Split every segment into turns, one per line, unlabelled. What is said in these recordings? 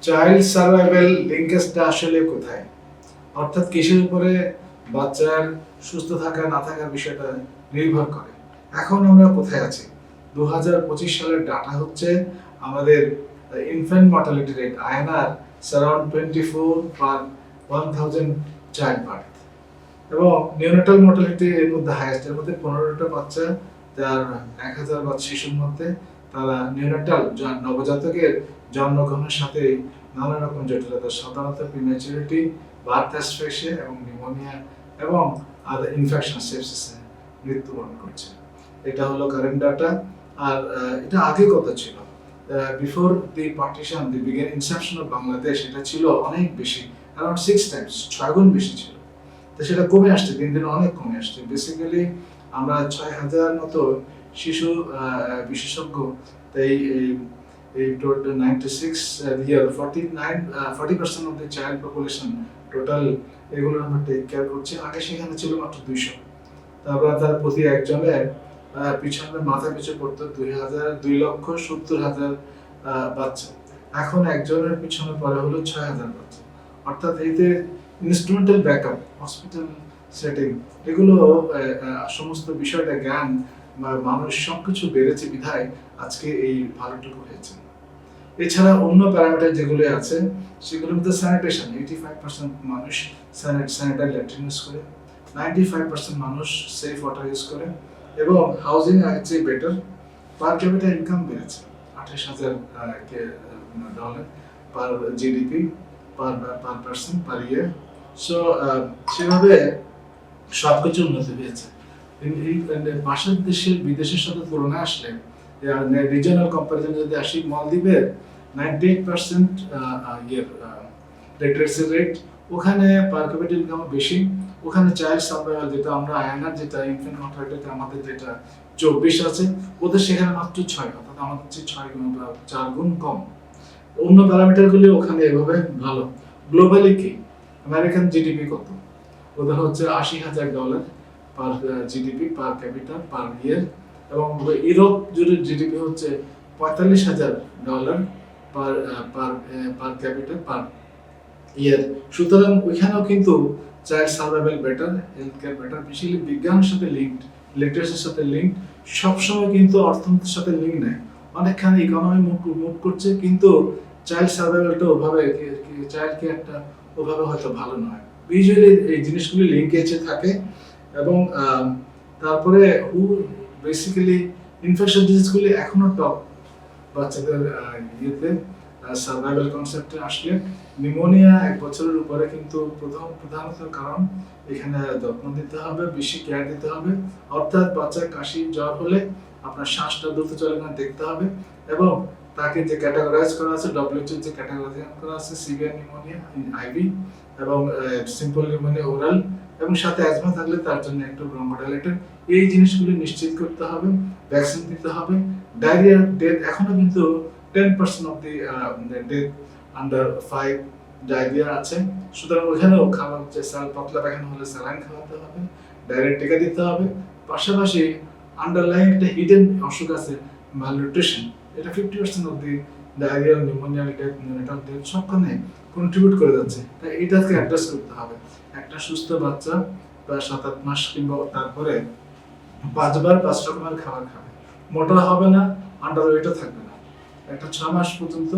Child survival লিঙ্কেজটা আসলে কোথায়, অর্থাৎ কিসের উপরে বাচ্চার সুস্থ থাকা না থাকার বিষয়টা নির্ভর করে। এখন আমরা কোথায় আছি? 2025 সালের ডাটা হচ্ছে আমাদের infant mortality rate INR around 24 পার 1000 চাইল্ড বার্থ, এবং নিওনেটাল মর্টালিটি এর মধ্যে হাইয়েস্ট, এর মধ্যে 15টা বাচ্চা যার 1000 বাচ্চা শিশুর মধ্যে তারা নিওনেটাল নবজাতকের জন্মগ্রহণের সাথে নানা রকম জটিলতা, সাধারণত প্রিম্যাচুরিটি, বার্থ অ্যাসফিক্সিয়া এবং নিউমোনিয়া এবং আদার ইনফেকশন সেপসিসে মৃত্যুবরণ করছে। এটা হলো কারেন্ট ডাটা। আর এটা আগে কত ছিল? Before the partition, the begin Inception of Bangladesh, এটা ছিল অনেক বেশি, অ্যারাউন্ড 6 টাইমস, 6 গুণ বেশি ছিল। তো সেটা কমে আসছে, দিন দিন অনেক কমে আসছে। বেসিক্যালি আমরা 6000 মতো শিশু বিশেষজ্ঞ, এই এই total 96 year 40% of the child population total, এগুলো আমরা টেক কেয়ার করছি। আগে সেখানে ছিল মাত্র 200। তারপর তার প্রতি একজনের পিছনে মাথা পিছু পড়তো 2,70,000 বাচ্চা। এখন একজনের পিছনে পড়ে হলো 6000 বাচ্চা। অর্থাৎ এতে ইনস্ট্রুমেন্টাল ব্যাকআপ, হসপিটাল সেটিং, এগুলো সমস্ত বিষয়টা জ্ঞান মানুষ সবকিছু বেড়েছে বিধায় আজকে এই ভালোটুকু হয়েছে। এছাড়া অন্য প্যারামিটার যেগুলো আছে সেগুলোর মধ্যে স্যানিটেশন, 85% মানুষ স্যানিটারি ল্যাট্রিন ইউজ করে, 95% মানুষ সেফ ওয়াটার ইউজ করে, এবং হাউজিং আছে বেটার। পার ক্যাপিটা ইনকাম বেড়েছে $28,000 পার জিডিপি পার পার্সন পার ইয়ার। সো সেভাবে সবকিছু উন্নতি হয়েছে। পাশের দেশের বিদেশের সাথে তুলনা আসলে, রিজিওনাল কম্পারিজন যদি আসি, মালদ্বীপের 98% লিটারেসি রেট, ওখানে পার ক্যাপিটা ইনকাম বেশি, ওখানে চাইল্ড সার্ভাইভাল যেটা আমরা আইএনআর যেটা ইনফ্যান্ট মর্টালিটি আমাদের যেটা 24 আছে, ওদের সেখানে মাত্র 6, অর্থাৎ আমাদের চেয়ে 6 গুণ বা 4 গুণ কম। অন্য প্যারামিটারগুলি ওখানে এভাবে ভালো। গ্লোবালি কি আমেরিকান জিডিপি কত? ওদের হচ্ছে $80,000 পার জিডিপি পার ক্যাপিটা পার ইয়ার, এবং ইউরোপ জুড়ে জিডিপি হচ্ছে $45,000 পার পার ক্যাপিটা পার ইয়ার। সুতরাং ওইখানেও কিন্তু child survival better, health care better, বেশিরভাগ বিজ্ঞানের সাথে লিঙ্কড, লিটারেসির সাথে লিঙ্কড, সবসময় কিন্তু অর্থনীতির সাথে লিঙ্ক নেই। অনেকখানি ইকোনমি মুভ করছে, কিন্তু চাইল্ড সার্ভাইভালটা ওভাবে, চাইল্ড কেয়ারটা ওভাবে হয়তো ভালো নয়। ইউজুয়ালি এই জিনিসগুলি লিঙ্কেজে থাকে। এবং তারপরে বেসিক্যালি ইনফেকশন ডিজিজগুলি এখনো টপ বাচ্চাদের ইয়েতে সার্ভাইভাল কনসেপ্টে আসলে। নিউমোনিয়া 1 বছরের উপরে কিন্তু প্রধানত কারণ। এখানে যত্ন দিতে হবে, বেশি কেয়ার দিতে হবে। অর্থাৎ বাচ্চার কাশি জ্বর হলে আপনার শ্বাসটা দ্রুত চলে না দেখতে হবে, এবং তাকে যে ক্যাটাগরাইজ করা আছে, WHO যে ক্যাটাগরাইজ করা আছে, সিভিয়ার নিউমোনিয়া আইভি, এবং সিম্পল নিউমোনিয়া ওরাল, এবং সাথে অ্যাজমা থাকলে তার জন্য একটু ব্রঙ্কোডাইলেটর, এই জিনিসগুলো নিশ্চিত করতে হবে। ভ্যাকসিন দিতে হবে। ডায়রিয়া ডেথ এখনো কিন্তু 10% of the death under 5 diarrhoea আছে। সুতরাং ওখানেও খাবার যে পাতলা পায়খানা হলে স্যালাইন খাওয়াতে হবে, ডায়রিয়া টিকা দিতে হবে। পাশাপাশি আন্ডারলাইন একটা হিডেন অসুখ আছে, ম্যালনিউট্রিশন, এটা 50% of the diarrhoea, pneumonia death, neonatal death সবখানে কন্ট্রিবিউট করে যাচ্ছে। তাই এটাকে অ্যাড্রেস করতে হবে। একটা সুস্থ বাচ্চা প্রায় 7-8 মাস কিংবা তারপরে 5 বার 5 রকমের খাবার খাবে, মোটা হবে না, আন্ডারওয়েটও থাকবে না। একটা 6 মাস পর্যন্ত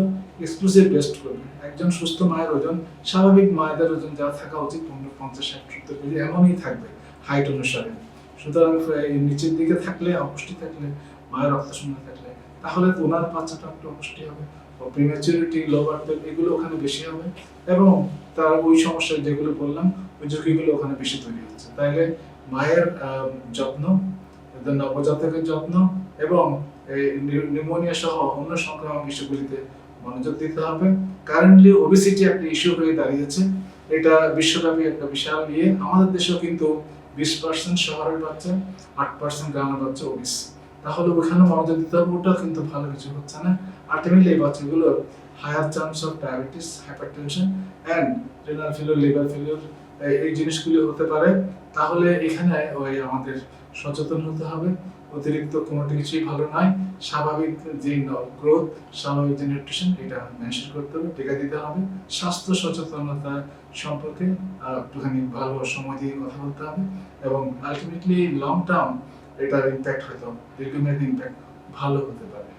এক্সক্লুসিভ রেস্ট করবে। একজন সুস্থ মায়ের ওজন, স্বাভাবিক মায়েদের ওজন যা থাকা উচিত 50-60-70 কেজি এমনই থাকবে হাইট অনুসারে। সুতরাং নিচের দিকে থাকলে, অপুষ্টি থাকলে, মায়ের রক্ত শূন্য থাকলে, তাহলে তো ওনার বাচ্চাটা একটু অপুষ্টি হবে, প্রিম্যাচুরিটি, লো বার্থ ওয়েট এগুলো ওখানে বেশি হবে, এবং তার ওই সমস্যা যেগুলো বললাম ওই ঝুঁকিগুলো ওখানে বেশি তৈরি হচ্ছে। তাইলে মায়ের যত্ন, নবজাতকের যত্ন, এবং নিউমোনিয়া সহ অন্য সংক্রামক ইস্যুগুলিতে মনোযোগ দিতে হবে। কারেন্টলি ওবেসিটি একটা ইস্যু হয়ে দাঁড়িয়েছে, এটা বিশ্বব্যাপী একটা বিশাল ইয়ে। আমাদের দেশেও কিন্তু 20% শহরের বাচ্চা, 8% গ্রামের বাচ্চা ওবিস। তাহলে ওখানে মনোযোগ দিতে হবে, ওটা কিন্তু ভালো কিছু হচ্ছে না। আলটিমেটলি এই বাচ্চাগুলোর higher chance of diabetes, hypertension and renal failure, liver failure, এই জিনিসগুলি হতে পারে। তাহলে এখানে ওই আমাদের সচেতন হতে হবে। অতিরিক্ত কোনোটি কিছুই ভালো নয়। স্বাভাবিক যে গ্রোথ, স্বাভাবিক যে নিউট্রিশন, এটা মেনশন করতে হবে, টিকা দিতে হবে। স্বাস্থ্য সচেতনতা সম্পর্কে একটুখানি ভালো সময় দিয়ে কথা বলতে হবে, এবং আলটিমেটলি লং টার্ম এটার ইম্প্যাক্ট হয়তো দীর্ঘমেয়াদী ইম্প্যাক্ট ভালো হতে পারে।